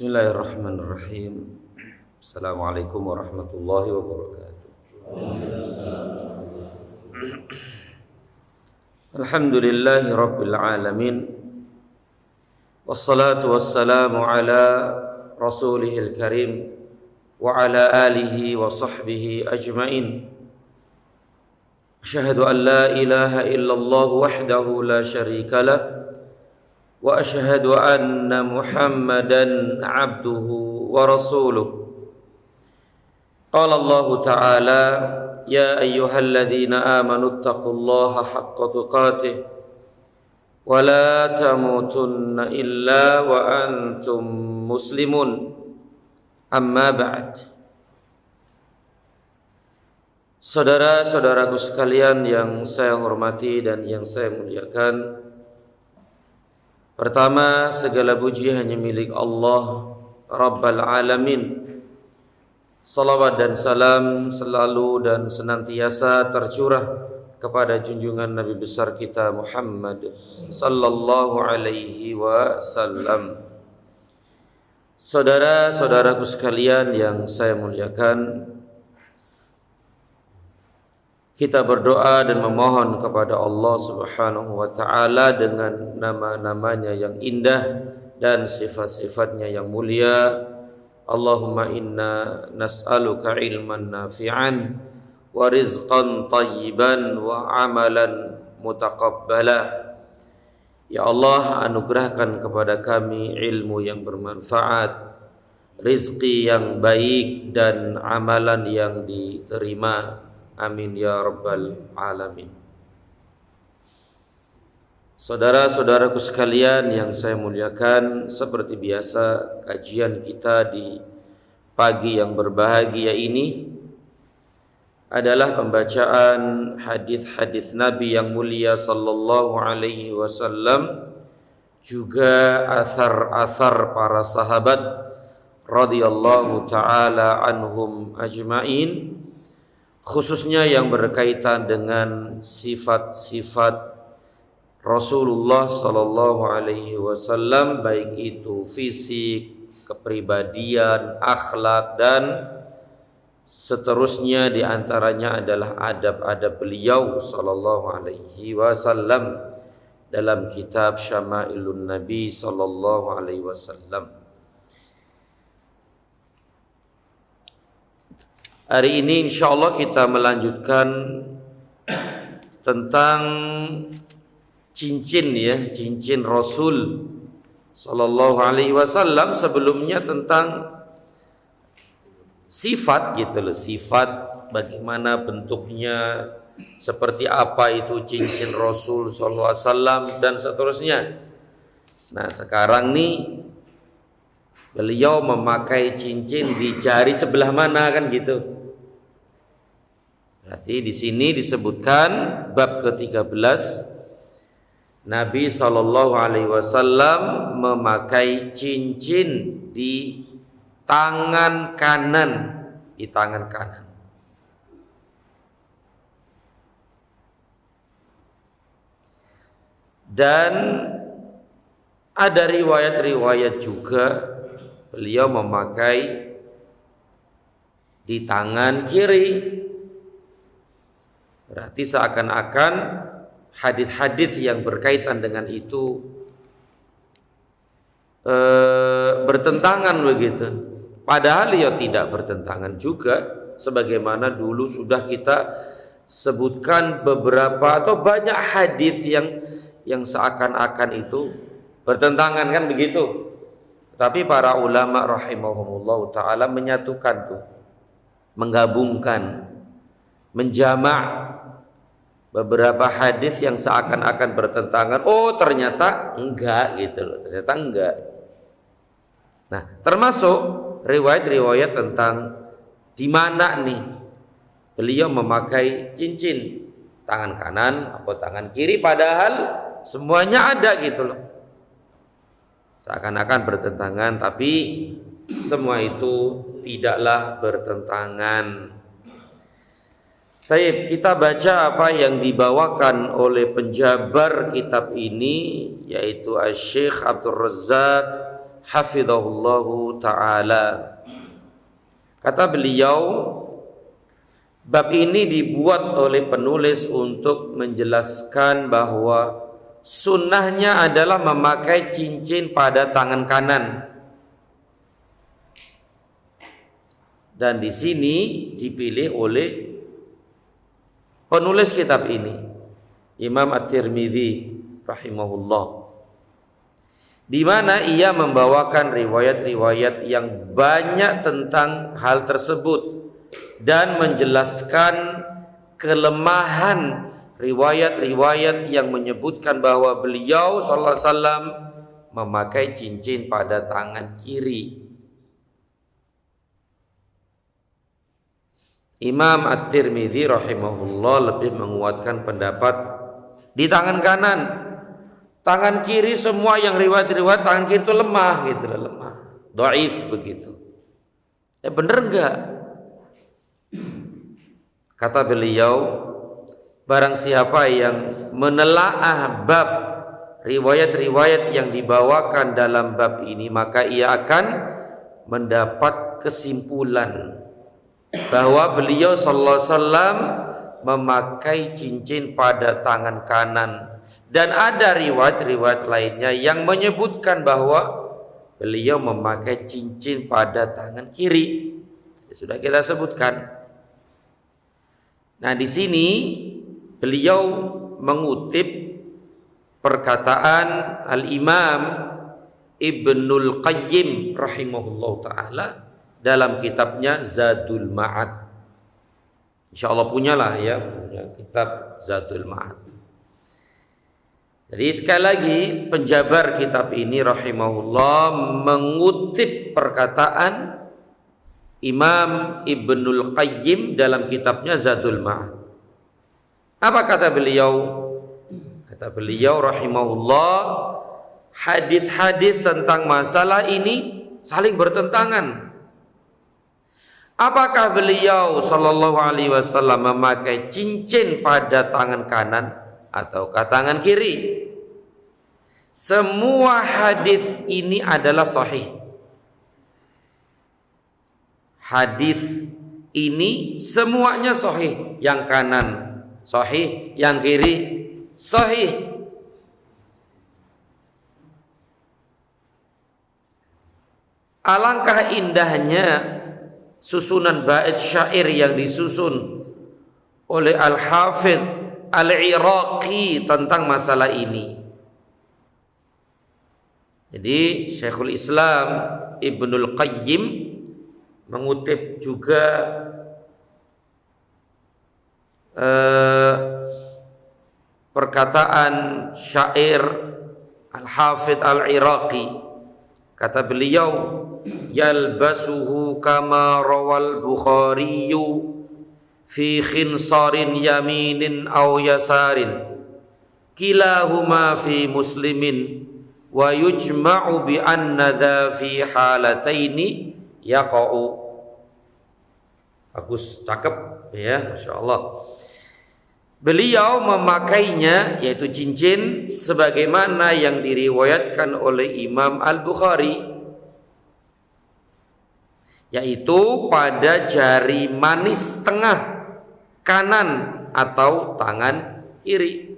Bismillahirrahmanirrahim. Assalamualaikum warahmatullahi wabarakatuh. Alhamdulillahi rabbil alamin. Wassalatu wassalamu ala rasulihil karim wa ala alihi wa sahbihi ajmain. Asyhadu an la ilaha illallah wahdahu la syarika lah wa asyhadu anna Muhammadan abduhu wa rasuluh. Qala Allah Ta'ala, ya ayyuhalladzina amanu taqullaha haqqa tuqatih wa la tamutunna illa wa antum muslimun. Amma ba'd. Saudara-saudaraku sekalian yang saya hormati dan yang saya muliakan, pertama, segala puji hanya milik Allah Rabbal Alamin. Salawat dan salam selalu dan senantiasa tercurah kepada junjungan Nabi besar kita Muhammad sallallahu alaihi wasallam. Saudara-saudaraku sekalian yang saya muliakan, kita berdoa dan memohon kepada Allah Subhanahu wa Ta'ala dengan nama-namanya yang indah dan sifat-sifatnya yang mulia. Allahumma inna nas'aluka ilman nafi'an wa rizqan tayyiban wa amalan mutaqabbala. Ya Allah, anugerahkan kepada kami ilmu yang bermanfaat, rizki yang baik dan amalan yang diterima. Amin ya rabbal alamin. Saudara-saudaraku sekalian yang saya muliakan, seperti biasa kajian kita di pagi yang berbahagia ini adalah pembacaan hadis-hadis Nabi yang mulia sallallahu alaihi wasallam, juga athar-athar para sahabat radhiyallahu taala anhum ajmain, khususnya yang berkaitan dengan sifat-sifat Rasulullah sallallahu alaihi wasallam, baik itu fisik, kepribadian, akhlak dan seterusnya. Di antaranya adalah adab-adab beliau sallallahu alaihi wasallam dalam kitab Syama'ilun Nabi sallallahu alaihi wasallam. Hari ini insyaallah kita melanjutkan tentang cincin, ya, cincin Rasul sallallahu alaihi wasallam. Sebelumnya tentang sifat gitu loh, sifat bagaimana bentuknya, seperti apa itu cincin Rasul sallallahu alaihi wasallam dan seterusnya. Nah, sekarang nih beliau memakai cincin di jari sebelah mana, kan gitu. Berarti di sini disebutkan bab ke-13, Nabi sallallahu alaihi wasallam memakai cincin di tangan kanan, di tangan kanan. Dan ada riwayat-riwayat juga beliau memakai di tangan kiri. Berarti seakan-akan hadis-hadis yang berkaitan dengan itu bertentangan begitu. Padahal ya tidak bertentangan juga, sebagaimana dulu sudah kita sebutkan beberapa atau banyak hadis yang seakan-akan itu bertentangan, kan begitu. Tapi para ulama rahimahumullah ta'ala menyatukan tuh, menggabungkan, menjamak beberapa hadis yang seakan-akan bertentangan. Oh, ternyata enggak gitu loh, ternyata enggak. Nah, termasuk riwayat-riwayat tentang di mana nih beliau memakai cincin, tangan kanan atau tangan kiri, padahal semuanya ada gitu loh. Seakan-akan bertentangan, tapi semua itu tidaklah bertentangan. Kita baca apa yang dibawakan oleh penjabar kitab ini, yaitu Syekh Abdul Razzaq hafizahullahu taala. Kata beliau, bab ini dibuat oleh penulis untuk menjelaskan bahwa sunnahnya adalah memakai cincin pada tangan kanan. Dan di sini dipilih oleh penulis kitab ini, Imam At-Tirmidzi rahimahullah, di mana ia membawakan riwayat-riwayat yang banyak tentang hal tersebut dan menjelaskan kelemahan riwayat-riwayat yang menyebutkan bahwa beliau sallallahu alaihi wasallam memakai cincin pada tangan kiri. Imam At-Tirmidzi rahimahullah lebih menguatkan pendapat di tangan kanan. Tangan kiri semua yang riwayat-riwayat tangan kiri itu lemah gitu, lemah, dhaif begitu. Bener enggak? Kata beliau, barang siapa yang menelaah bab riwayat-riwayat yang dibawakan dalam bab ini, maka ia akan mendapat kesimpulan bahwa beliau sallallahu alaihi wasallam memakai cincin pada tangan kanan, dan ada riwayat-riwayat lainnya yang menyebutkan bahwa beliau memakai cincin pada tangan kiri. Sudah kita sebutkan. Nah, di sini beliau mengutip perkataan Al-Imam Ibnul Qayyim rahimahullah ta'ala dalam kitabnya Zadul Ma'ad. Insyaallah punyalah ya, punya kitab Zadul Ma'ad. Jadi sekali lagi penjabar kitab ini rahimahullah mengutip perkataan Imam Ibnul Qayyim dalam kitabnya Zadul Ma'ad. Apa kata beliau? Kata beliau rahimahullah, hadis-hadis tentang masalah ini saling bertentangan. Apakah beliau sallallahu alaihi wasallam memakai cincin pada tangan kanan atau tangan kiri? Semua hadis ini adalah sahih. Hadis ini semuanya sahih. Yang kanan sahih, yang kiri sahih. Alangkah indahnya susunan bait syair yang disusun oleh Al-Hafidh Al-Iraqi tentang masalah ini. Jadi Syekhul Islam Ibnul Qayyim mengutip juga perkataan syair Al-Hafidh Al-Iraqi. Kata beliau, yalbasuhu kama rawal Bukhariyu fi khinsarin yaminin aw yasarin kilahuma fi Muslimin wa yujma'u bi anna dha fi halataini yaqa'u. Bagus, cakep ya, masyaallah. Beliau memakainya, yaitu cincin, sebagaimana yang diriwayatkan oleh Imam Al-Bukhari, yaitu pada jari manis tengah kanan atau tangan kiri.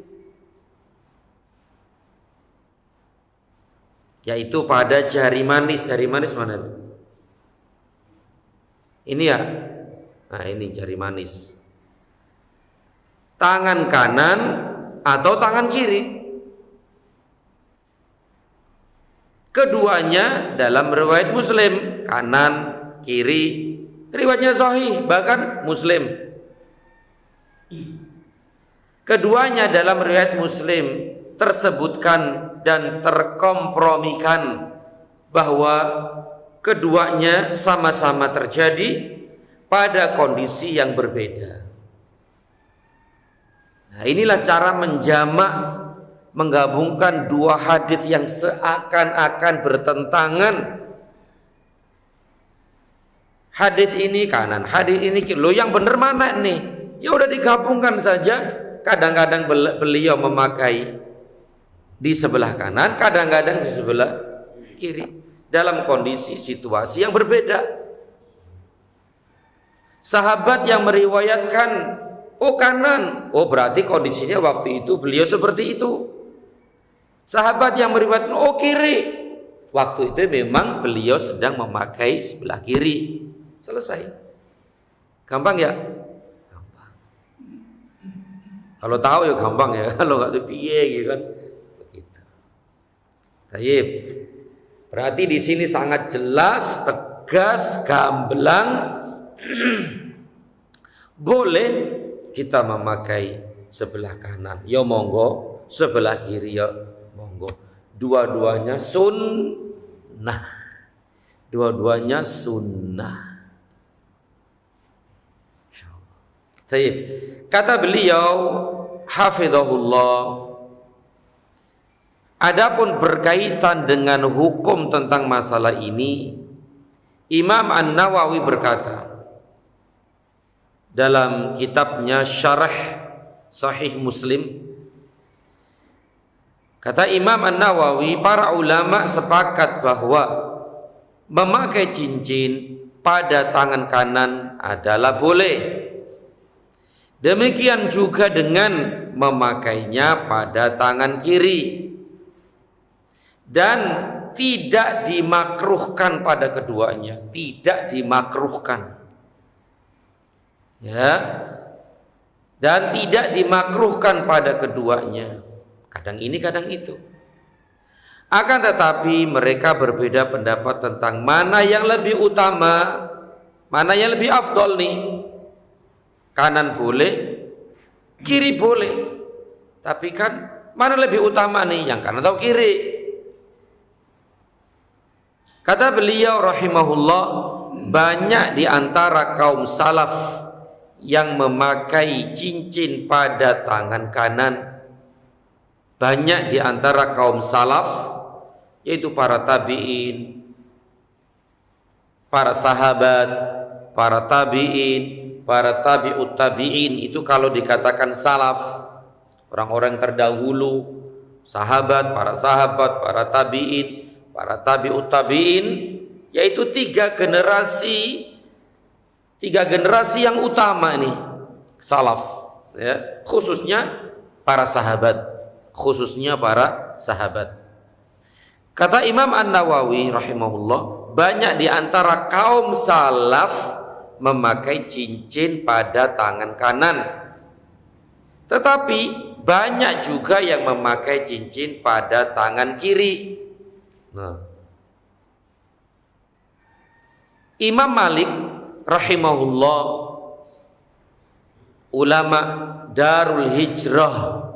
Yaitu pada jari manis mana? Ini ya. Nah, ini jari manis. Tangan kanan atau tangan kiri. Keduanya dalam riwayat Muslim, kanan, kiri, riwayatnya sahih, bahkan Muslim. Keduanya dalam riwayat Muslim tersebutkan dan terkompromikan bahwa keduanya sama-sama terjadi pada kondisi yang berbeda. Nah, inilah cara menjamak, menggabungkan dua hadis yang seakan-akan bertentangan. Hadis ini kanan, hadis ini kiri. Loh, yang benar mana nih? Ya udah digabungkan saja. Kadang-kadang beliau memakai di sebelah kanan, kadang-kadang di sebelah kiri. dalam kondisi situasi yang berbeda. Sahabat yang meriwayatkan oh kanan, oh berarti kondisinya waktu itu beliau seperti itu. Sahabat yang meriwayatkan oh kiri, waktu itu memang beliau sedang memakai sebelah kiri. Selesai. Gampang ya? Gampang. Kalau tahu ya gampang ya, kalau nggak tahu piye gitu kan. Begitu. Baik. Berarti di sini sangat jelas, tegas, gamblang. Boleh kita memakai sebelah kanan, ya monggo. Sebelah kiri, ya monggo. Dua-duanya sunnah. Dua-duanya sunnah. Baik. Kata beliau hafizahullah, adapun berkaitan dengan hukum tentang masalah ini, Imam An-Nawawi berkata dalam kitabnya Syarah Sahih Muslim, kata Imam An-Nawawi, para ulama sepakat bahwa memakai cincin pada tangan kanan adalah boleh. Demikian juga dengan memakainya pada tangan kiri. Dan tidak dimakruhkan pada keduanya, tidak dimakruhkan. Ya. Dan tidak dimakruhkan pada keduanya. Kadang ini, kadang itu. Akan tetapi mereka berbeda pendapat tentang mana yang lebih utama, mana yang lebih afdol nih. Kanan boleh, kiri boleh. Tapi kan mana lebih utama nih, yang kanan atau kiri? Kata beliau rahimahullah, banyak di antara kaum salaf yang memakai cincin pada tangan kanan. Banyak di antara kaum salaf, yaitu para tabi'in, para sahabat, para tabi'in, para tabi'ut tabi'in, itu kalau dikatakan salaf, orang-orang terdahulu, sahabat, para tabi'in, para tabi'ut tabi'in, yaitu tiga generasi yang utama ini salaf, ya, khususnya para sahabat. Kata Imam An-Nawawi rahimahullah, banyak di antara kaum salaf memakai cincin pada tangan kanan, tetapi banyak juga yang memakai cincin pada tangan kiri. Nah, Imam Malik rahimahullah, ulama Darul Hijrah,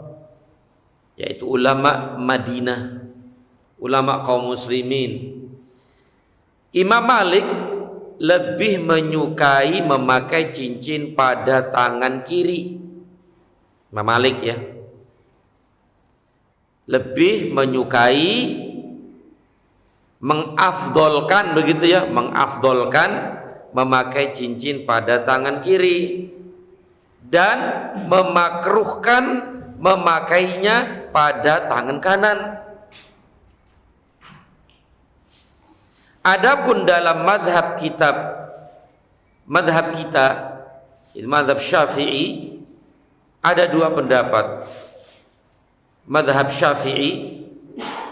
yaitu ulama Madinah, ulama kaum muslimin. Imam Malik lebih menyukai memakai cincin pada tangan kiri. Imam Malik ya, lebih menyukai, mengafdolkan begitu ya, mengafdolkan memakai cincin pada tangan kiri dan memakruhkan memakainya pada tangan kanan. Adapun dalam madhab kita, madhab Syafi'i, ada dua pendapat. Madhab Syafi'i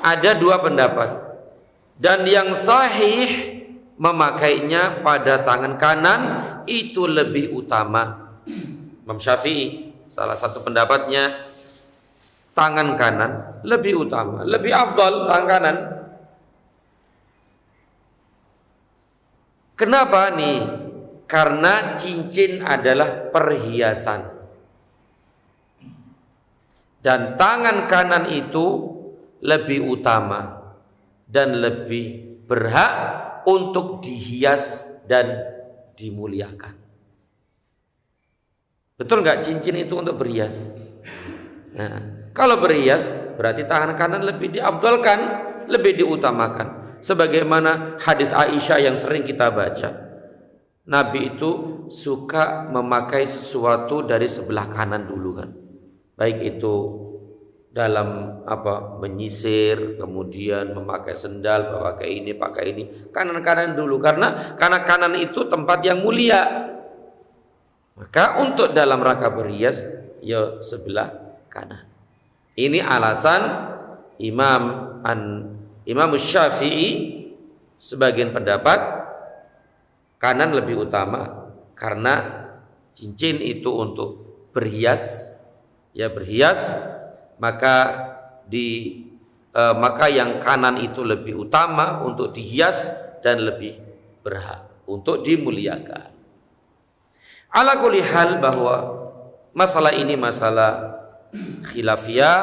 ada dua pendapat, dan yang sahih memakainya pada tangan kanan itu lebih utama. Imam Syafi'i salah satu pendapatnya, tangan kanan lebih utama, lebih afdal tangan kanan. Kenapa nih? Karena cincin adalah perhiasan, dan tangan kanan itu lebih utama dan lebih berhak untuk dihias dan dimuliakan. Betul nggak, cincin itu untuk berhias? Nah, kalau berhias berarti tangan kanan lebih diafdalkan, lebih diutamakan. Sebagaimana hadis Aisyah yang sering kita baca, Nabi itu suka memakai sesuatu dari sebelah kanan dulu kan, baik itu dalam menyisir, kemudian memakai sendal, pakai ini, kanan dulu, karena kanan itu tempat yang mulia. Maka untuk dalam rangka berhias ya sebelah kanan. Ini alasan Imam Syafi'i, sebagian pendapat kanan lebih utama karena cincin itu untuk berhias, maka yang kanan itu lebih utama untuk dihias dan lebih berhak untuk dimuliakan. Ala kulli hal, bahwa masalah ini masalah khilafiyah,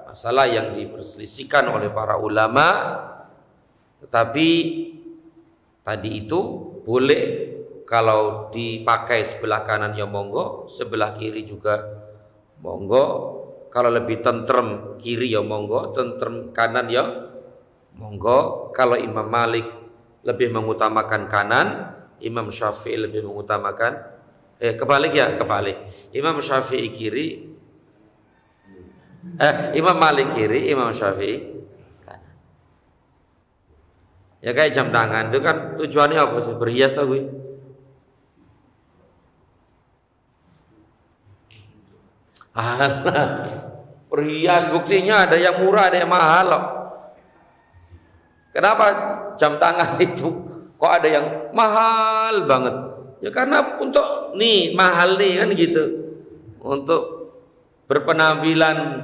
masalah yang diperselisihkan oleh para ulama, tetapi tadi itu boleh kalau dipakai sebelah kanan ya monggo, sebelah kiri juga monggo. Kalau lebih tentrem kiri ya monggo, tentrem kanan ya monggo. Kalau Imam Malik lebih mengutamakan kanan, Imam Syafi'i lebih mengutamakan kebalik. Imam Syafi'i kiri, Imam Malik kiri, Imam Syafi'i kanan. Ya kayak jam tangan itu kan tujuannya apa sih? Berhias tau gue. Berhias, buktinya ada yang murah, ada yang mahal loh. Kenapa jam tangan itu kok ada yang mahal banget? Ya karena untuk mahal nih kan gitu, untuk berpenampilan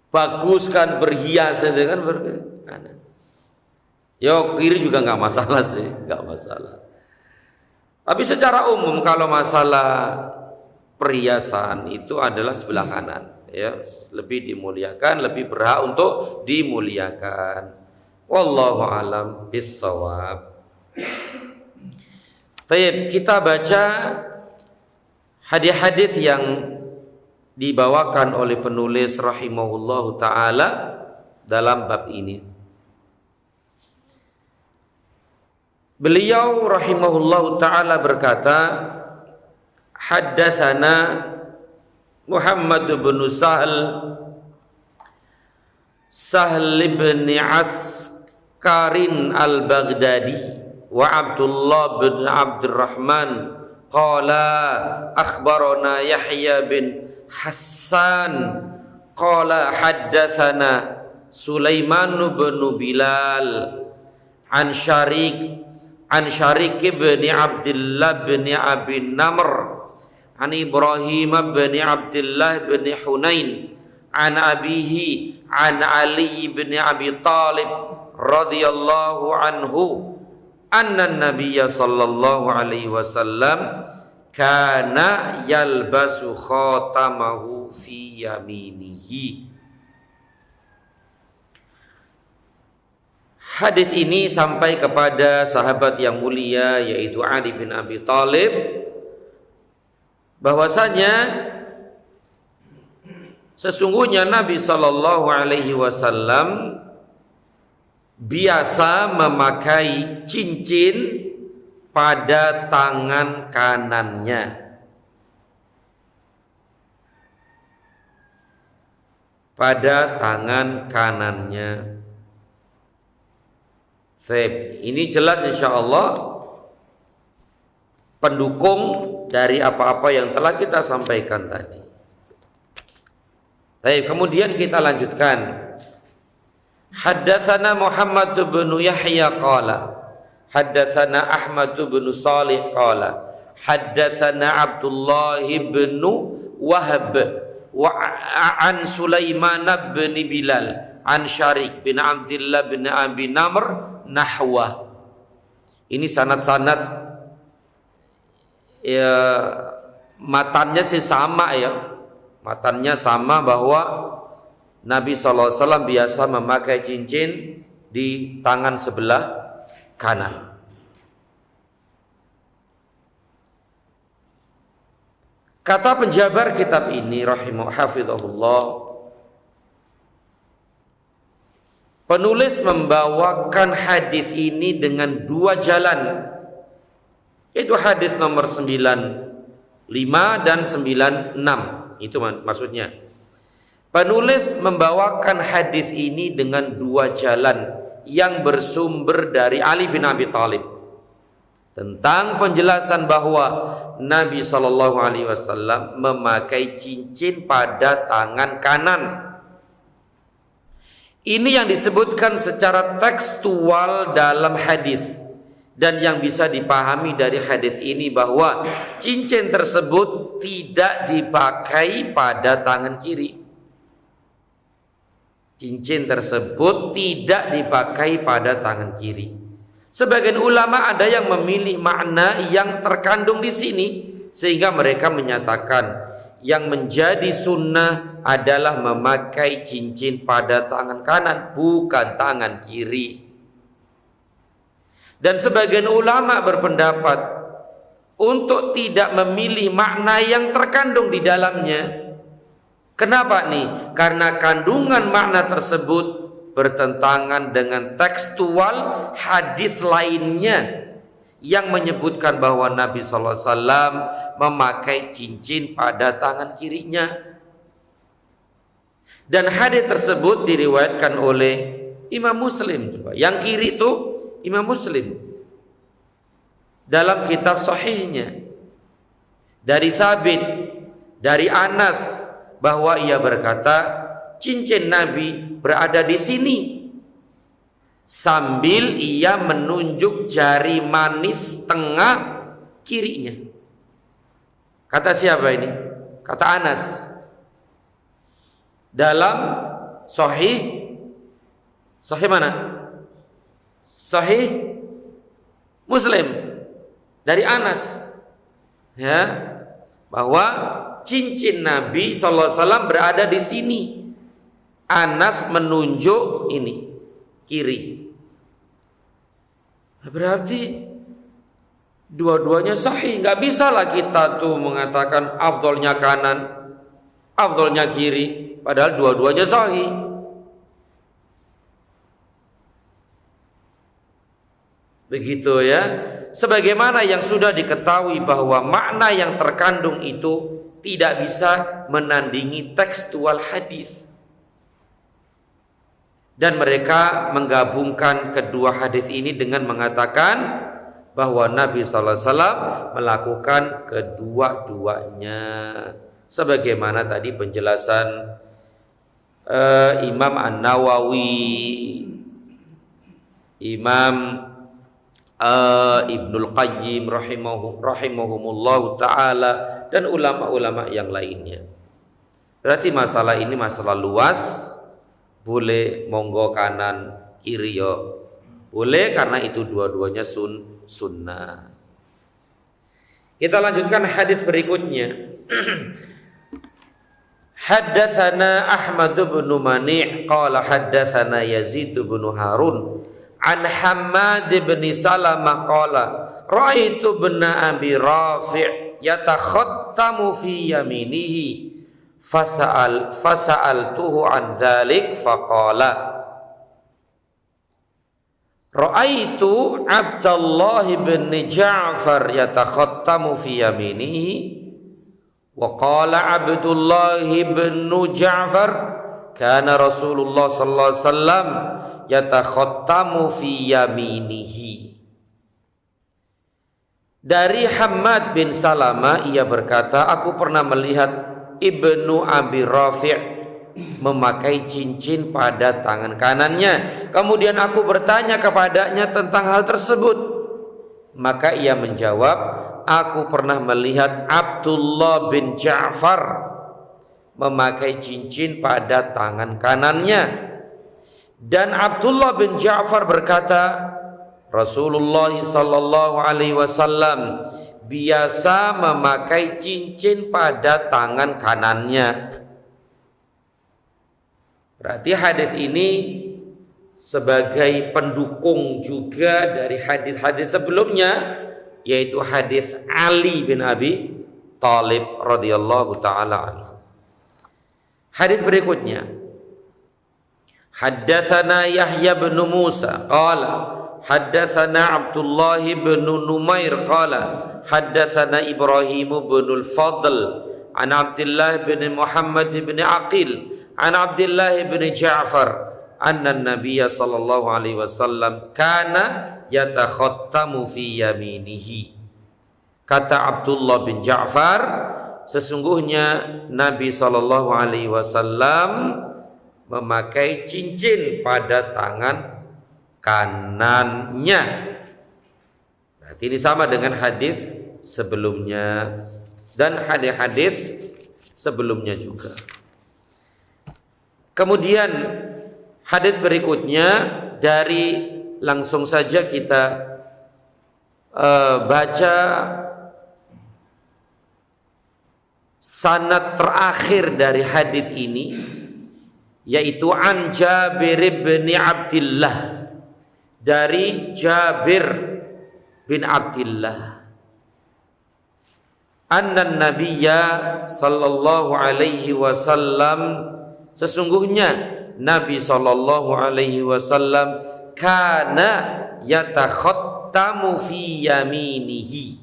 bagus kan, berhias itu kan kanan. Yo kiri juga nggak masalah sih, nggak masalah. Tapi secara umum kalau masalah perhiasan itu adalah sebelah kanan, ya, lebih dimuliakan, lebih berhak untuk dimuliakan. Wallahu alam bissawab. Baik, kita baca hadis-hadis yang dibawakan oleh penulis rahimahullahu taala dalam bab ini. Beliau rahimahullahu taala berkata, haddatsana Muhammad bin Sahl bin Askarin al-Baghdadi wa Abdullah bin Abdurrahman qala akhbarana Yahya bin Hassan qala haddatsana Sulaiman bin Bilal an Syarik bin Abdullah bin Abi Namr an Ibrahim bin Abdullah bin Hunain an abihi an Ali bin Abi Talib radhiyallahu anhu anna Nabiyya sallallahu alaihi wasallam kana yalbasu khatamahu fi yaminihi. Hadis ini sampai kepada sahabat yang mulia yaitu Ali bin Abi Talib, bahwasanya sesungguhnya Nabi sallallahu alaihi wasallam biasa memakai cincin pada tangan kanannya. Pada tangan kanannya. Ini jelas insyaallah pendukung dari apa-apa yang telah kita sampaikan tadi. Kemudian kita lanjutkan. Haddatsana Muhammad bin Yahya qala haddatsana Ahmad bin Salih qala haddatsana Abdullah bin Wahab wa an Sulaiman bin Bilal an Syarik bin Abdullah bin Abi Namr nahwa. Ini sanad-sanad ya, matannya sih sama ya. Matannya sama bahwa Nabi SAW biasa memakai cincin di tangan sebelah kanan. Kata penjabar kitab ini hafizahullah, penulis membawakan hadis ini dengan dua jalan. Itu hadis nomor 95 dan 96. Itu maksudnya. Penulis membawakan hadis ini dengan dua jalan yang bersumber dari Ali bin Abi Thalib tentang penjelasan bahwa Nabi Shallallahu Alaihi Wasallam memakai cincin pada tangan kanan. Ini yang disebutkan secara tekstual dalam hadis, dan yang bisa dipahami dari hadis ini bahwa cincin tersebut tidak dipakai pada tangan kiri. Cincin tersebut tidak dipakai pada tangan kiri. Sebagian ulama ada yang memilih makna yang terkandung di sini, sehingga mereka menyatakan yang menjadi sunnah adalah memakai cincin pada tangan kanan, bukan tangan kiri. Dan sebagian ulama berpendapat untuk tidak memilih makna yang terkandung di dalamnya. Kenapa nih? Karena kandungan makna tersebut bertentangan dengan tekstual hadis lainnya yang menyebutkan bahwa Nabi SAW memakai cincin pada tangan kirinya. Dan hadis tersebut diriwayatkan oleh Imam Muslim juga. Yang kiri itu Imam Muslim dalam kitab sahihnya dari Thabit, dari Anas, bahwa ia berkata cincin Nabi berada di sini, sambil ia menunjuk jari manis tengah kirinya. Kata siapa ini? Kata Anas. Dalam Sahih mana? Sahih Muslim dari Anas, ya, bahwa cincin Nabi SAW berada di sini. Anas menunjuk ini kiri. Berarti dua-duanya sahih. Nggak bisa lah kita tuh mengatakan afdolnya kanan, afdolnya kiri, padahal dua-duanya sahih. Begitu ya. Sebagaimana yang sudah diketahui bahwa makna yang terkandung itu tidak bisa menandingi tekstual hadis. Dan mereka menggabungkan kedua hadis ini dengan mengatakan bahwa Nabi SAW melakukan kedua-duanya, sebagaimana tadi penjelasan Imam An-Nawawi, Imam Ibnul Qayyim rahimahumullahu ta'ala, dan ulama-ulama yang lainnya. Berarti masalah ini masalah luas. Boleh monggo kanan kiri yo boleh, karena itu dua-duanya sunnah. Kita lanjutkan hadis berikutnya. Haddatsana Ahmad bin Mani' qala haddatsana Yazid bin Harun an Hammad bin Salamah qala ra'aitu bin Abi Rafi' yatakhattamu fi yaminihi fasa'altuhu an dzalik faqala ra'aitu Abdullah bin Ja'far yatakhattamu fi yaminihi wa qala Abdullah bin Ja'far kana Rasulullah sallallahu alaihi wasallam yatakhattamu fi yaminihi. Dari Hammad bin Salamah, ia berkata, aku pernah melihat Ibnu Abi Rafi' memakai cincin pada tangan kanannya. Kemudian aku bertanya kepadanya tentang hal tersebut. Maka ia menjawab, aku pernah melihat Abdullah bin Ja'far memakai cincin pada tangan kanannya. Dan Abdullah bin Ja'far berkata, Rasulullah sallallahu alaihi wasallam biasa memakai cincin pada tangan kanannya. Berarti hadis ini sebagai pendukung juga dari hadis-hadis sebelumnya, yaitu hadis Ali bin Abi Thalib radhiyallahu taala anhu. Hadis berikutnya, haddatsana Yahya bin Musa qala haddatsana Abdullah bin Numair qala haddatsana Ibrahim bin al-Fadl an Abdullah bin Muhammad bin Aqil an Abdullah bin Ja'far anna an-nabiy sallallahu alaihi wasallam kana yatakhattamu fi yaminihi. Kata Abdullah bin Ja'far, sesungguhnya Nabi sallallahu alaihi wasallam memakai cincin pada tangan kanannya. Berarti ini sama dengan hadis sebelumnya dan hadis-hadis sebelumnya juga. Kemudian hadis berikutnya dari langsung saja kita baca sanad terakhir dari hadis ini, yaitu an Jabir bin Abdullah, dari Jabir bin Abdullah, anna nabiyya sallallahu alaihi wasallam, sesungguhnya Nabi sallallahu alaihi wasallam kana yatakhattamu fi yaminihi,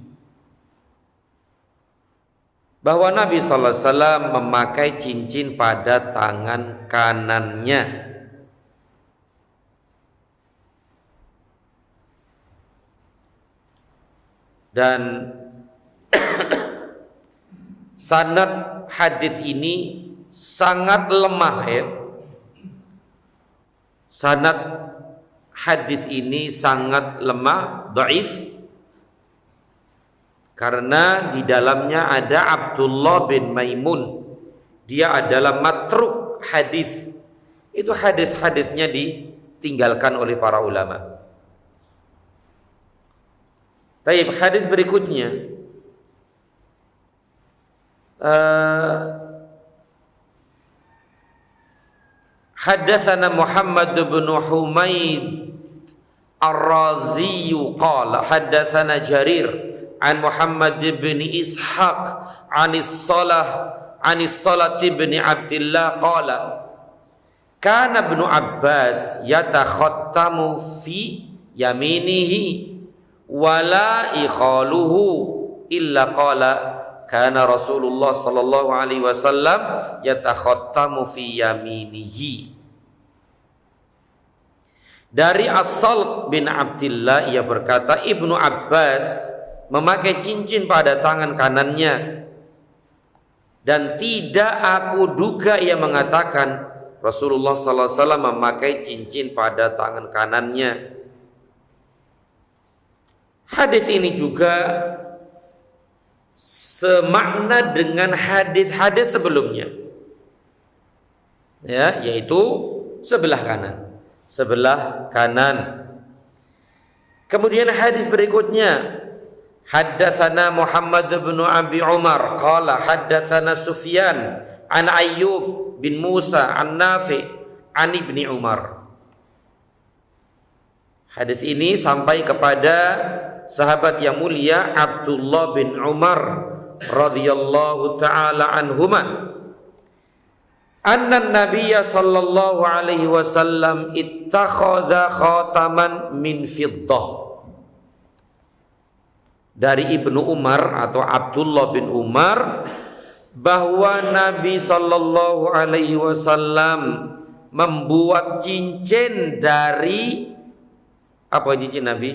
bahwa Nabi sallallahu alaihi wasallam memakai cincin pada tangan kanannya. Dan sanad hadits ini sangat lemah ya. Sanad hadits ini sangat lemah, dhaif, karena di dalamnya ada Abdullah bin Maimun. Dia adalah matruk hadis. Itu hadis-hadisnya ditinggalkan oleh para ulama. Taib, hadis berikutnya haddatsana Muhammad bin Humaid Ar-Razi qala haddatsana Jarir an Muhammad bin Ishaq anis Salat bin Abdullah qala kana Ibnu Abbas yatakhattamu fi yaminihi wala ikhaluhu illa qala kana Rasulullah sallallahu alaihi wasallam yatakhattamu fi yaminihi. Dari As-Salt bin Abdullah, ia berkata, Ibnu Abbas memakai cincin pada tangan kanannya, dan tidak aku duga ia mengatakan Rasulullah sallallahu alaihi wasallam memakai cincin pada tangan kanannya. Hadis ini juga semakna dengan hadis-hadis sebelumnya, ya, yaitu sebelah kanan. Kemudian hadis berikutnya, haddatsana Muhammad bin Abi Umar qala haddatsana Sufyan an Ayyub bin Musa an Nafi an Ibni Umar. Hadis ini sampai kepada sahabat yang mulia Abdullah bin Umar radhiyallahu taala anhuma, anna nabiyya sallallahu alaihi wasallam ittakhadha khataman min fiddah. Dari Ibnu Umar atau Abdullah bin Umar, bahwa Nabi sallallahu alaihi wasallam membuat cincin dari apa cincin Nabi?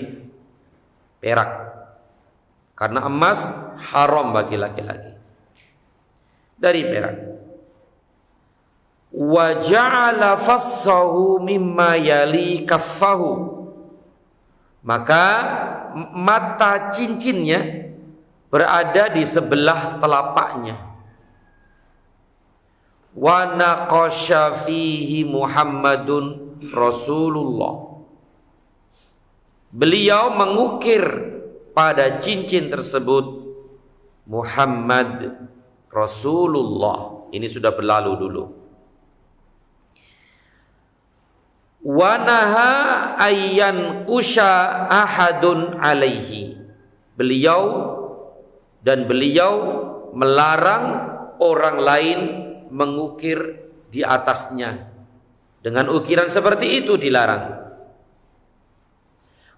Perak. Karena emas haram bagi laki-laki. Dari perak. Wa ja'ala fassahu mimma yali kaffahu. Maka mata cincinnya berada di sebelah telapaknya. Wa naqasha fihi Muhammadun Rasulullah. Beliau mengukir pada cincin tersebut Muhammad Rasulullah. Ini sudah berlalu dulu. Wa naha ayyan kusha ahadun alaihi. Beliau melarang orang lain mengukir di atasnya. Dengan ukiran seperti itu dilarang.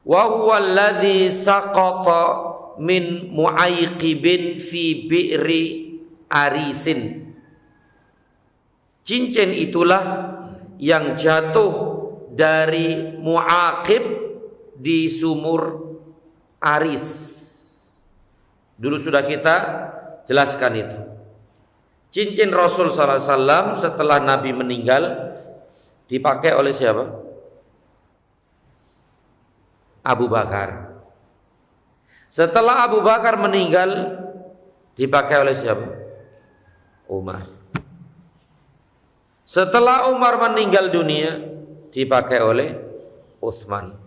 Wa huwa alladhi saqata min mu'aiqibin fi bi'ri arisin. Cincin itulah yang jatuh dari Mu'aqib di sumur Aris. Dulu sudah kita jelaskan itu. Cincin Rasul SAW setelah Nabi meninggal dipakai oleh siapa? Abu Bakar. Setelah Abu Bakar meninggal dipakai oleh siapa? Umar. Setelah Umar meninggal dunia dipakai oleh Utsman.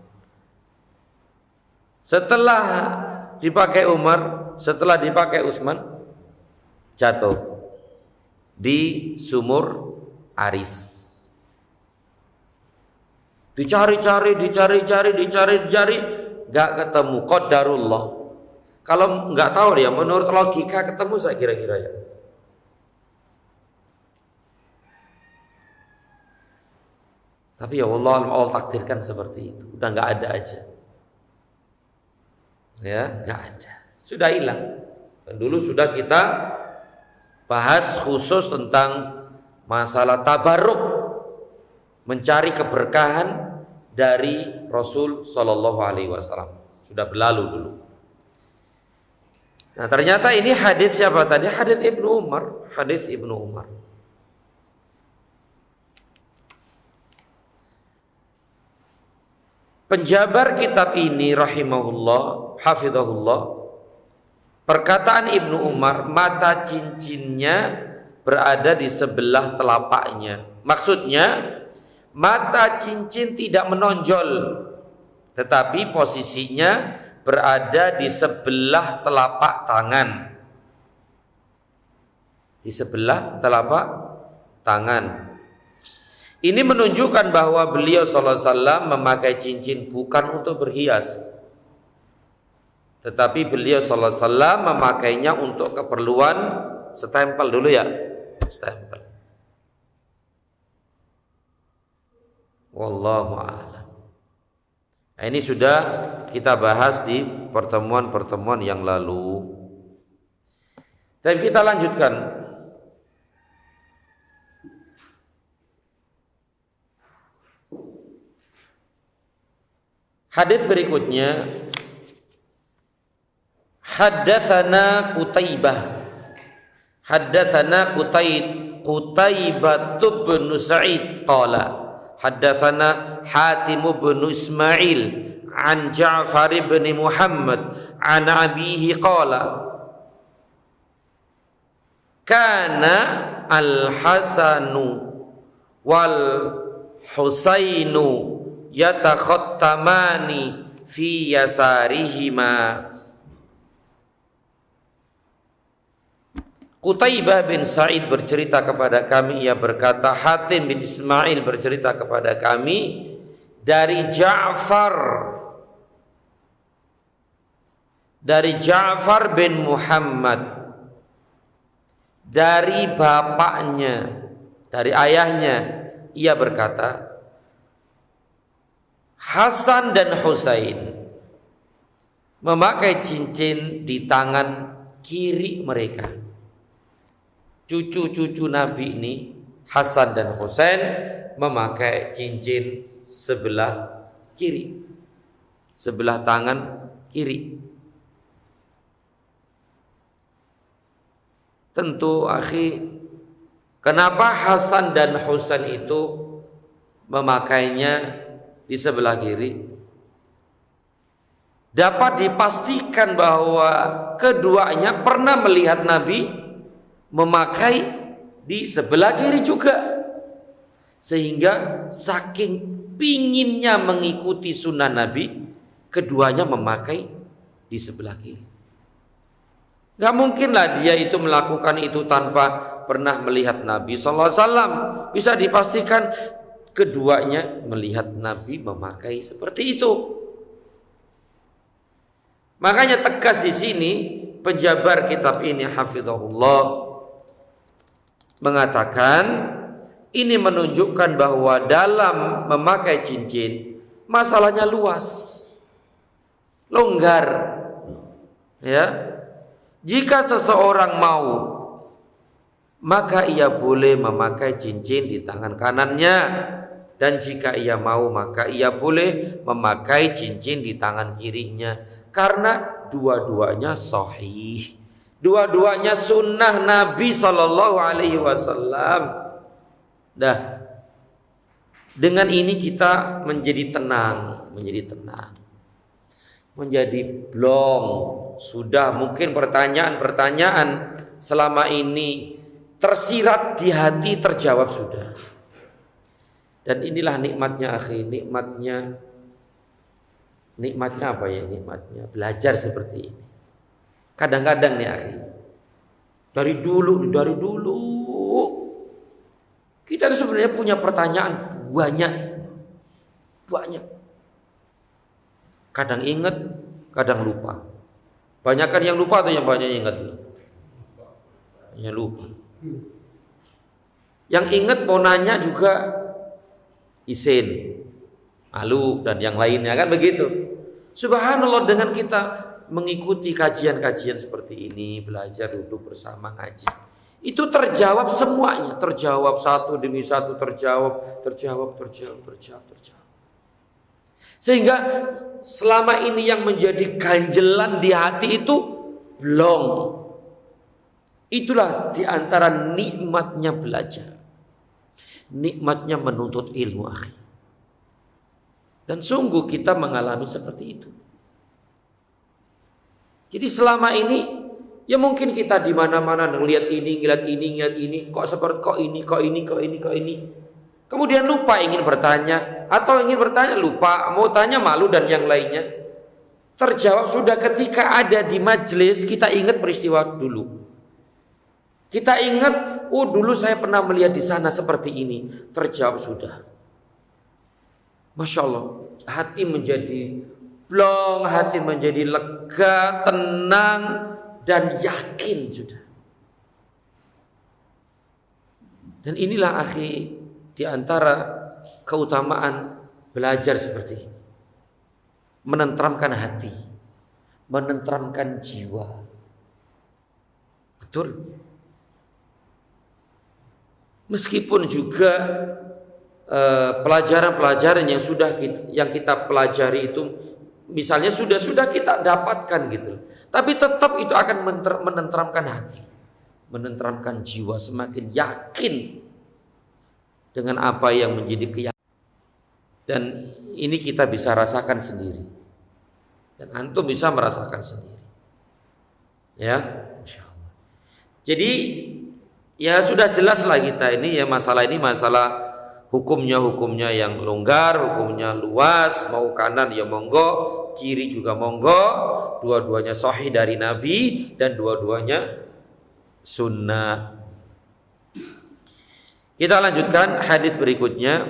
Setelah dipakai Umar, setelah dipakai Utsman, jatuh di sumur Aris. Dicari-cari, nggak ketemu. Qadarullah. Kalau nggak tahu ya, menurut logika ketemu saya kira-kira ya. Tapi ya Allah takdirkan seperti itu. Udah nggak ada aja. Ya, nggak ada. Sudah hilang. Dan dulu sudah kita bahas khusus tentang masalah tabarruk, mencari keberkahan dari Rasul Shallallahu Alaihi Wasallam. Sudah berlalu dulu. Nah ternyata ini hadis siapa tadi? Hadis Ibnu Umar. Hadis Ibnu Umar. Penjabar kitab ini rahimahullah, hafizahullah, perkataan Ibnu Umar, mata cincinnya berada di sebelah telapaknya. Maksudnya mata cincin tidak menonjol, tetapi posisinya berada di sebelah telapak tangan. Di sebelah telapak tangan. Ini menunjukkan bahwa beliau sallallahu alaihi wasallam memakai cincin bukan untuk berhias, tetapi beliau sallallahu alaihi wasallam memakainya untuk keperluan stempel dulu ya, stempel. Wallahu a'lam. Nah, ini sudah kita bahas di pertemuan-pertemuan yang lalu. Dan kita lanjutkan. Hadis berikutnya, haddatsana Qutaibah. Haddatsana Qutaibah bin Sa'id qala haddatsana Hatim bin Ismail an Ja'far bin Muhammad an abihi qala kana al-Hasanu wal Husainu yatakhattamani fi yasarihima. Qutaibah bin Sa'id bercerita kepada kami, ia berkata, Hatim bin Ismail bercerita kepada kami dari Ja'far bin Muhammad, dari bapaknya, dari ayahnya, ia berkata, Hasan dan Husain memakai cincin di tangan kiri mereka. Cucu-cucu Nabi ini, Hasan dan Husain, memakai cincin sebelah kiri, sebelah tangan kiri. Tentu akhi, kenapa Hasan dan Husain itu memakainya di sebelah kiri? Dapat dipastikan bahwa keduanya pernah melihat Nabi memakai di sebelah kiri juga, sehingga saking pinginnya mengikuti sunnah Nabi, keduanya memakai di sebelah kiri. Gak mungkinlah dia itu melakukan itu tanpa pernah melihat Nabi sallallahu alaihi wasallam. Bisa dipastikan keduanya melihat Nabi memakai seperti itu. Makanya tegas di sini penjabar kitab ini hafizahullah mengatakan ini menunjukkan bahwa dalam memakai cincin masalahnya luas, longgar. Ya, jika seseorang mau maka ia boleh memakai cincin di tangan kanannya, dan jika ia mau maka ia boleh memakai cincin di tangan kirinya, karena dua-duanya sahih, dua-duanya sunnah Nabi Shallallahu Alaihi Wasallam. Nah, dengan ini kita menjadi tenang, menjadi blong. Sudah mungkin pertanyaan-pertanyaan selama ini tersirat di hati terjawab sudah. Dan inilah nikmatnya akhi, nikmatnya apa ya? Nikmatnya belajar seperti ini. Kadang-kadang nih akhi, dari dulu kita tuh sebenarnya punya pertanyaan banyak. Kadang ingat, kadang lupa. Banyakan yang lupa atau yang banyak ingat? Yang lupa. Yang ingat mau nanya juga isin, malu dan yang lainnya, kan begitu. Subhanallah, dengan kita mengikuti kajian-kajian seperti ini, belajar duduk bersama ngaji, itu terjawab semuanya, terjawab satu demi satu, terjawab. Sehingga selama ini yang menjadi ganjelan di hati itu belum. Itulah diantara nikmatnya belajar, nikmatnya menuntut ilmu akhi. Dan sungguh kita mengalami seperti itu. Jadi selama ini ya mungkin kita di mana-mana ngelihat ini, kok ini. Kemudian lupa ingin bertanya, atau ingin bertanya lupa, mau tanya malu dan yang lainnya. Terjawab sudah ketika ada di majelis, kita ingat peristiwa dulu. Kita ingat, oh dulu saya pernah melihat di sana seperti ini. Terjawab sudah. Masya Allah, hati menjadi plong, hati menjadi lega, tenang, dan yakin sudah. Dan inilah akhi, di antara keutamaan belajar seperti ini. Menenteramkan hati, menenteramkan jiwa. Betul. Meskipun juga pelajaran-pelajaran yang kita pelajari itu misalnya sudah kita dapatkan gitu, tapi tetap itu akan menenteramkan hati, menenteramkan jiwa, semakin yakin dengan apa yang menjadi keyakinan. Dan ini kita bisa rasakan sendiri, dan antum bisa merasakan sendiri, ya, Masya Allah. Jadi ya sudah jelas lah kita ini ya, masalah hukumnya yang longgar, hukumnya luas, mau kanan ya monggo, kiri juga monggo, dua-duanya sahih dari Nabi dan dua-duanya sunnah. Kita lanjutkan hadis berikutnya,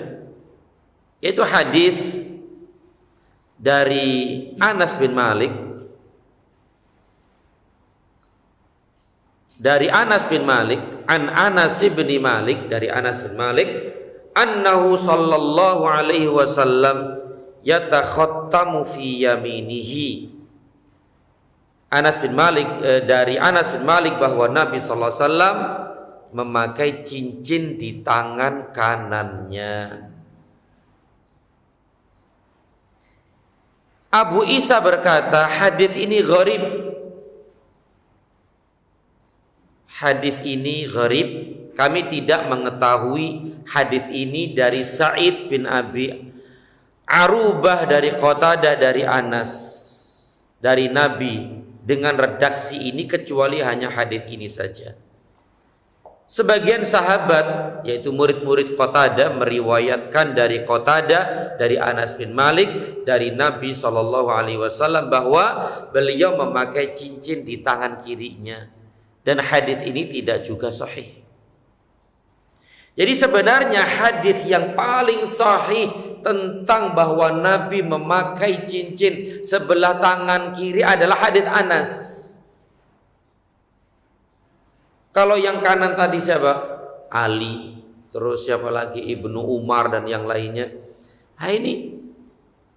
yaitu hadis dari Anas bin Malik. Dari Anas bin Malik, an Anas bin Malik, dari Anas bin Malik, annahu sallallahu alaihi wasallam yatakhattamu fi yaminihi. Anas bin Malik, dari Anas bin Malik bahwa Nabi sallallahu alaihi wasallam memakai cincin di tangan kanannya. Abu Isa berkata, hadis ini gharib. Hadis ini gharib. Kami tidak mengetahui hadis ini dari Sa'id bin Abi Arubah, dari Qatadah, dari Anas, dari Nabi dengan redaksi ini, kecuali hanya hadis ini saja. Sebagian sahabat, yaitu murid-murid Qatadah, meriwayatkan dari Qatadah, dari Anas bin Malik, dari Nabi SAW bahwa beliau memakai cincin di tangan kirinya. Dan hadis ini tidak juga sahih. Jadi sebenarnya hadis yang paling sahih tentang bahwa Nabi memakai cincin sebelah tangan kiri adalah hadis Anas. Kalau yang kanan tadi siapa? Ali, terus siapa lagi? Ibnu Umar dan yang lainnya. Nah ini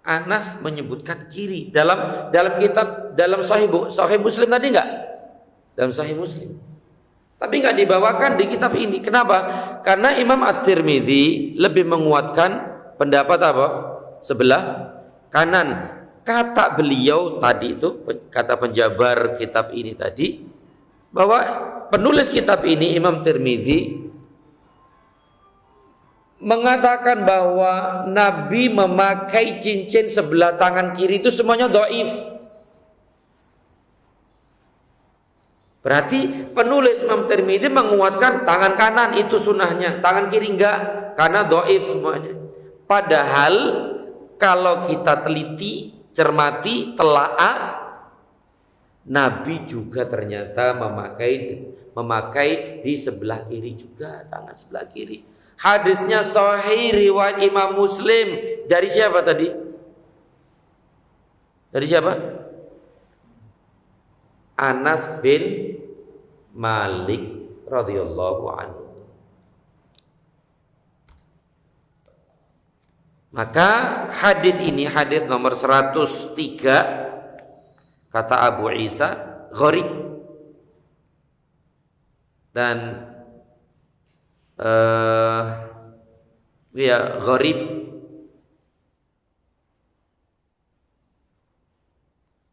Anas menyebutkan kiri dalam kitab, dalam Sahih Muslim tadi enggak? Dalam Sahih Muslim. Tapi nggak dibawakan di kitab ini. Kenapa? Karena Imam At-Tirmidzi lebih menguatkan pendapat apa? Sebelah kanan. Kata beliau tadi itu, kata penjabar kitab ini tadi, bahwa penulis kitab ini Imam Tirmidzi mengatakan bahwa Nabi memakai cincin sebelah tangan kiri itu semuanya dhaif. Berarti penulis Imam Tirmidzi menguatkan tangan kanan itu sunnahnya, tangan kiri enggak, karena dhaif semuanya. Padahal kalau kita teliti, cermati, telaah, Nabi juga ternyata memakai di sebelah kiri juga, tangan sebelah kiri. Hadisnya sahih riwayat Imam Muslim dari siapa tadi? Dari siapa? Anas bin Malik radhiyallahu anhu. Maka hadis ini hadis nomor 103 kata Abu Isa gharib dan gharib.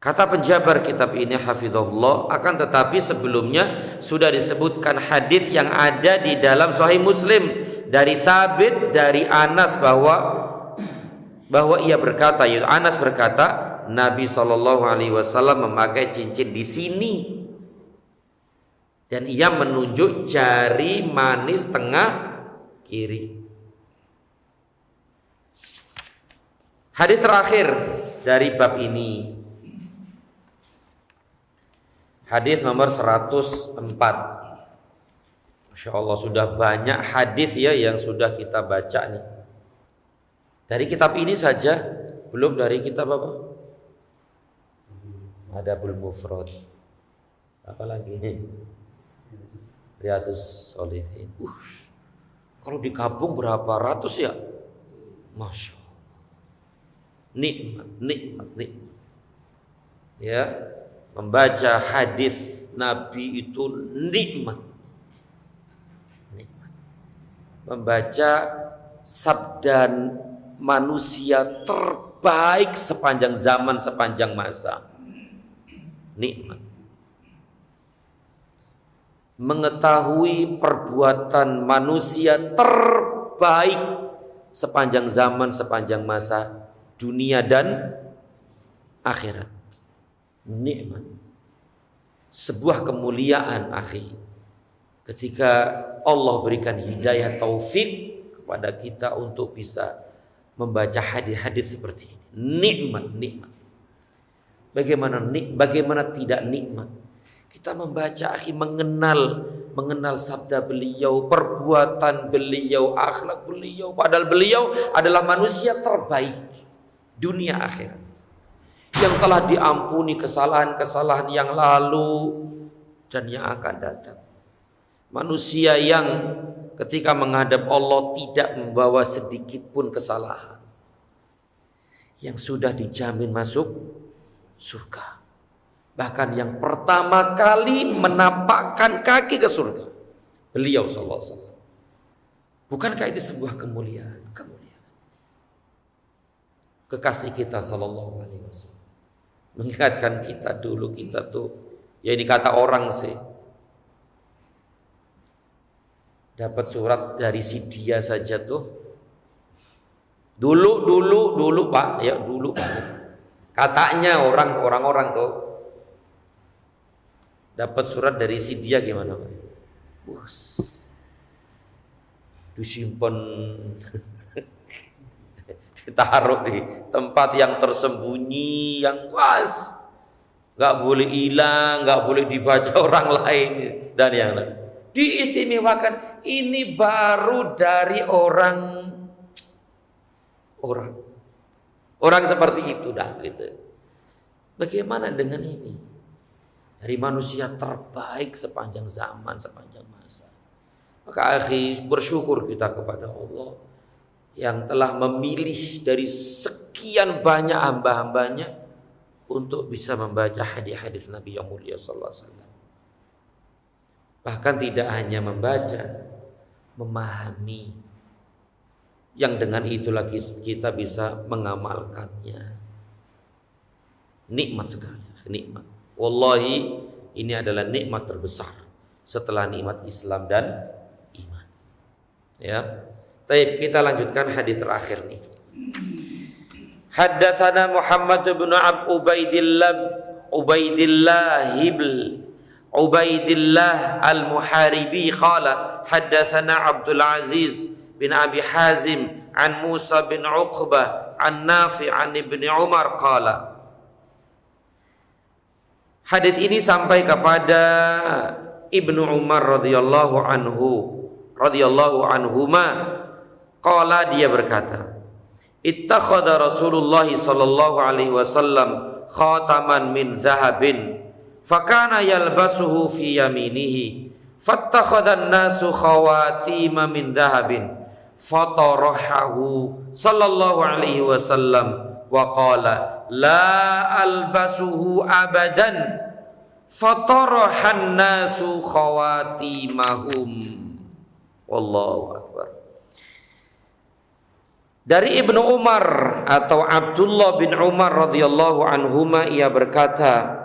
Kata penjabar kitab ini hafizahullah, akan tetapi sebelumnya sudah disebutkan hadis yang ada di dalam Sahih Muslim dari Thabit dari Anas bahwa ia berkata, yaitu Anas berkata, Nabi SAW memakai cincin di sini dan ia menunjuk jari manis tengah kiri. Hadis terakhir dari bab ini, hadis nomor 104. Masya Allah, sudah banyak hadis ya yang sudah kita baca nih. Dari kitab ini saja, belum dari kitab apa? Adabul Mufrad. Apa lagi? Riyadhus Shalihin. Kalau digabung berapa ratus ya? Masya Allah. Nikmat. Ya. Membaca hadis Nabi itu nikmat. Membaca sabda manusia terbaik sepanjang zaman, sepanjang masa. Nikmat. Mengetahui perbuatan manusia terbaik sepanjang zaman, sepanjang masa, dunia dan akhirat. Nikmat, sebuah kemuliaan akhi, ketika Allah berikan hidayah taufik kepada kita untuk bisa membaca hadis-hadis seperti ini. Nikmat. Bagaimana tidak nikmat kita membaca akhi, mengenal sabda beliau, perbuatan beliau, akhlak beliau, padahal beliau adalah manusia terbaik dunia akhirat, yang telah diampuni kesalahan-kesalahan yang lalu dan yang akan datang. Manusia yang ketika menghadap Allah tidak membawa sedikit pun kesalahan, yang sudah dijamin masuk surga. Bahkan yang pertama kali menapakkan kaki ke surga, beliau sallallahu alaihi wasallam. Bukankah itu sebuah kemuliaan? Kekasih kita sallallahu alaihi wasallam mengingatkan kita dulu, kita tuh ya ini kata orang sih, dapat surat dari si dia saja tuh dulu Pak, ya dulu katanya orang-orang tuh dapat surat dari si dia gimana Pak? Bos, disimpan ditaruh di tempat yang tersembunyi, yang was, nggak boleh hilang, nggak boleh dibaca orang lain dan yang lain. Diistimewakan. Ini baru dari orang seperti itu dah gitu. Bagaimana dengan ini? Dari manusia terbaik sepanjang zaman, sepanjang masa. Maka akhi, bersyukur kita kepada Allah yang telah memilih dari sekian banyak hamba-hambanya untuk bisa membaca hadis-hadis Nabi yang mulia sallallahu alaihi wasallam. Bahkan tidak hanya membaca, memahami, yang dengan itu lagi kita bisa mengamalkannya. Nikmat sekali, nikmat. Wallahi ini adalah nikmat terbesar setelah nikmat Islam dan iman. Ya. Baik, kita lanjutkan hadis terakhir nih. Haddatsana Muhammad bin Ubaidillah al-Muharibi qala haddatsana Abdul Aziz bin Abi Hazim an Musa bin Uqbah an Nafi' an Ibnu Umar qala. Hadis ini sampai kepada Ibnu Umar radhiyallahu anhuma qala, dia berkata, ittakhadha Rasulullah sallallahu alaihi wasallam khataman min dhahabin fakana yalbasuhu fi yaminihi fattakhadha an-nasu khawatima min dhahabin fatarahahu sallallahu alaihi wasallam wa qala la albasuhu abadan fatarahan nasu khawatimahum. Wallahu akbar. Dari Ibnu Umar atau Abdullah bin Umar radhiyallahu anhuma, ia berkata,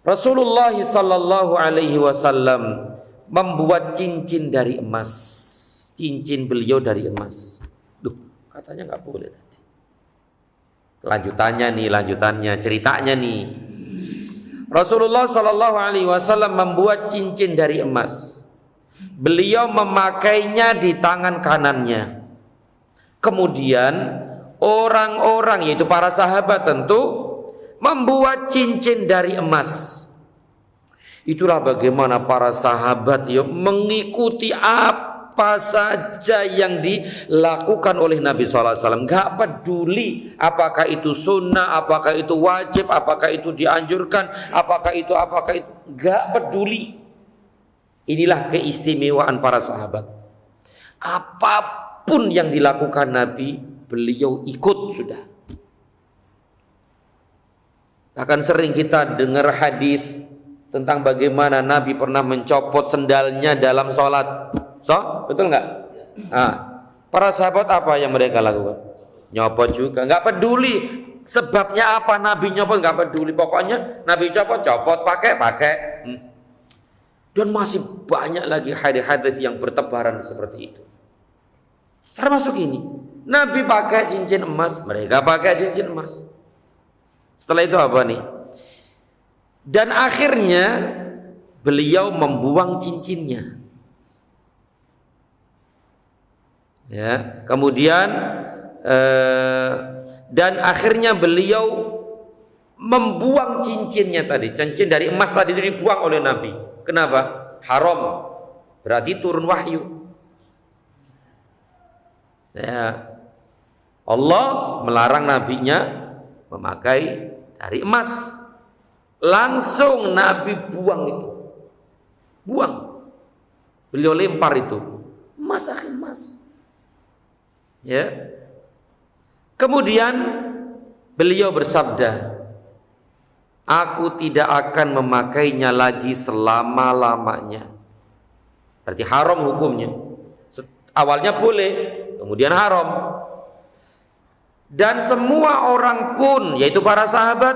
Rasulullah sallallahu alaihi wasallam membuat cincin dari emas. Cincin beliau dari emas. Duh, katanya nggak boleh tadi. Lanjutannya, ceritanya nih. Rasulullah sallallahu alaihi wasallam membuat cincin dari emas. Beliau memakainya di tangan kanannya. Kemudian orang-orang, yaitu para sahabat tentu, membuat cincin dari emas. Itulah bagaimana para sahabat mengikuti apa saja yang dilakukan oleh Nabi SAW. Gak peduli apakah itu sunnah, apakah itu wajib, apakah itu dianjurkan, apakah itu gak peduli. Inilah keistimewaan para sahabat. Apapun yang dilakukan Nabi, beliau ikut sudah. Bahkan sering kita dengar hadis tentang bagaimana Nabi pernah mencopot sendalnya dalam sholat. Betul nggak? Nah, para sahabat apa yang mereka lakukan? Nyopot juga, nggak peduli sebabnya apa Nabi nyopot, nggak peduli. Pokoknya Nabi copot, pakai. Dan masih banyak lagi hadis-hadis yang bertebaran seperti itu. Termasuk ini, Nabi pakai cincin emas, mereka pakai cincin emas. Setelah itu apa nih? Dan akhirnya beliau membuang cincinnya. Ya, kemudian dan akhirnya beliau membuang cincinnya tadi. Cincin dari emas tadi dibuang oleh Nabi. Kenapa? Haram. Berarti turun wahyu. Ya. Allah melarang nabinya memakai dari emas. Langsung Nabi buang itu. Buang. Beliau lempar itu. Emas. Ya. Kemudian beliau bersabda, aku tidak akan memakainya lagi selama-lamanya. Berarti haram hukumnya. Awalnya boleh, kemudian haram. Dan semua orang pun, yaitu para sahabat,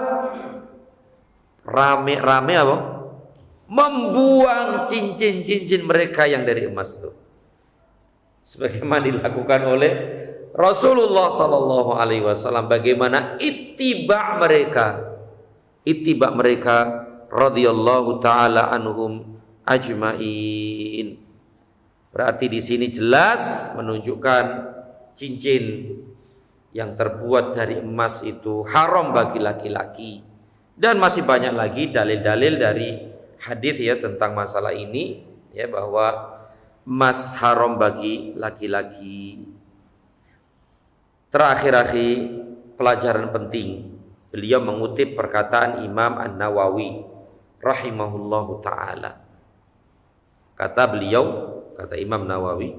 rame-rame apa? Membuang cincin-cincin mereka yang dari emas itu. Sebagaimana dilakukan oleh Rasulullah sallallahu alaihi wasallam, bagaimana ittiba mereka radhiyallahu taala anhum ajmain. Berarti di sini jelas menunjukkan cincin yang terbuat dari emas itu haram bagi laki-laki. Dan masih banyak lagi dalil-dalil dari hadis ya tentang masalah ini, ya, bahwa emas haram bagi laki-laki. Terakhir, pelajaran penting. Beliau mengutip perkataan Imam An-Nawawi rahimahullahu ta'ala. Kata Imam Nawawi,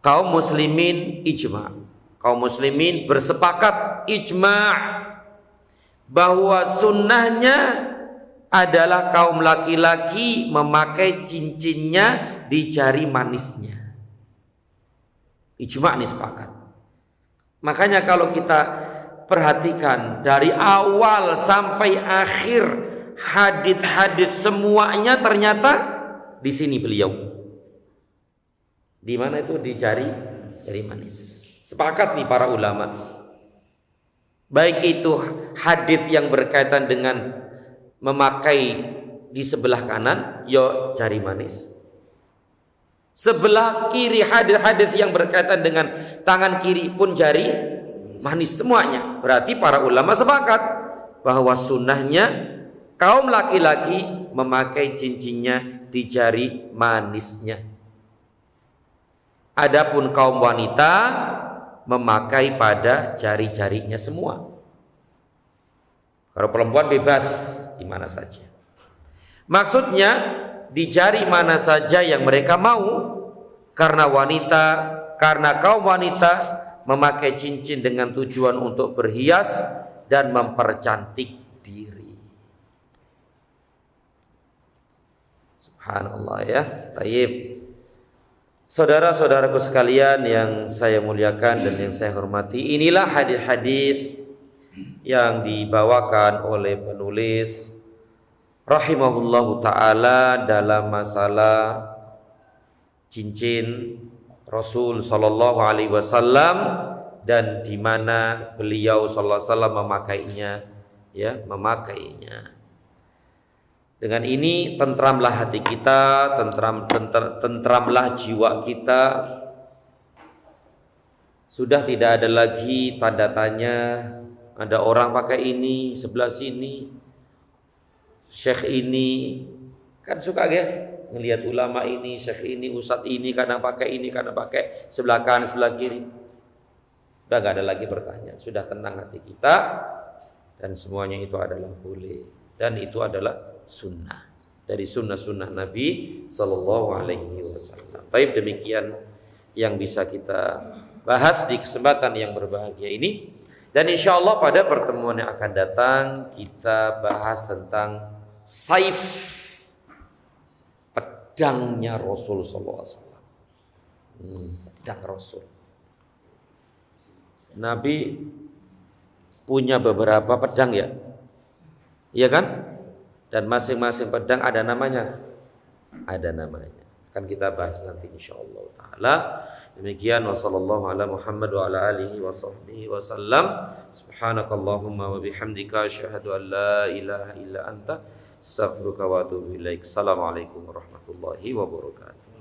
kaum muslimin ijma'. Kaum muslimin bersepakat ijma' bahwa sunnahnya adalah kaum laki-laki memakai cincinnya di jari manisnya. Ijma' nih, sepakat. Makanya kalau kita perhatikan dari awal sampai akhir hadits-hadits semuanya ternyata di sini beliau. Di mana itu? Di jari manis. Sepakat nih para ulama. Baik itu hadits yang berkaitan dengan memakai di sebelah kanan, yo jari manis. Sebelah kiri hadis-hadis yang berkaitan dengan tangan kiri pun jari manis semuanya. Berarti para ulama sepakat bahwa sunnahnya kaum laki-laki memakai cincinnya di jari manisnya. Adapun kaum wanita memakai pada jari-jarinya semua. Kalau perempuan bebas di mana saja. Maksudnya di jari mana saja yang mereka mau, karena kaum wanita memakai cincin dengan tujuan untuk berhias dan mempercantik diri. Subhanallah ya. Tayyib. Saudara-saudaraku sekalian yang saya muliakan dan yang saya hormati, inilah hadis-hadis yang dibawakan oleh penulis rahimahullahu ta'ala dalam masalah cincin Rasul sallallahu alaihi wasallam dan di mana beliau sallallahu alaihi wasallam memakainya. Dengan ini tentramlah hati kita, tentramlah jiwa kita. Sudah tidak ada lagi tanda tanya, ada orang pakai ini sebelah sini, syekh ini, kan suka ya ngelihat ulama ini, syekh ini, ustadz ini kadang pakai ini, kadang pakai sebelah kanan, sebelah kiri. Udah gak ada lagi bertanya, sudah tenang hati kita dan semuanya itu adalah boleh dan itu adalah sunnah dari sunnah-sunnah Nabi Sallallahu Alaihi Wasallam. Baik, demikian yang bisa kita bahas di kesempatan yang berbahagia ini. Dan insya Allah pada pertemuan yang akan datang kita bahas tentang saif, pedangnya Rasul Sallallahu Alaihi Wasallam. Pedang Rasul. Nabi punya beberapa pedang ya, iya kan? Dan masing-masing pedang ada namanya, Akan kita bahas nanti insyaallah taala. Demikian wa sallallahu ala Muhammad wa ala alihi wa sahbihi wa sallam. Subhanakallahumma wa bihamdika asyhadu an la ilaha illa anta astaghfiruka wa atubu ilaik. Assalamualaikum warahmatullahi wabarakatuh.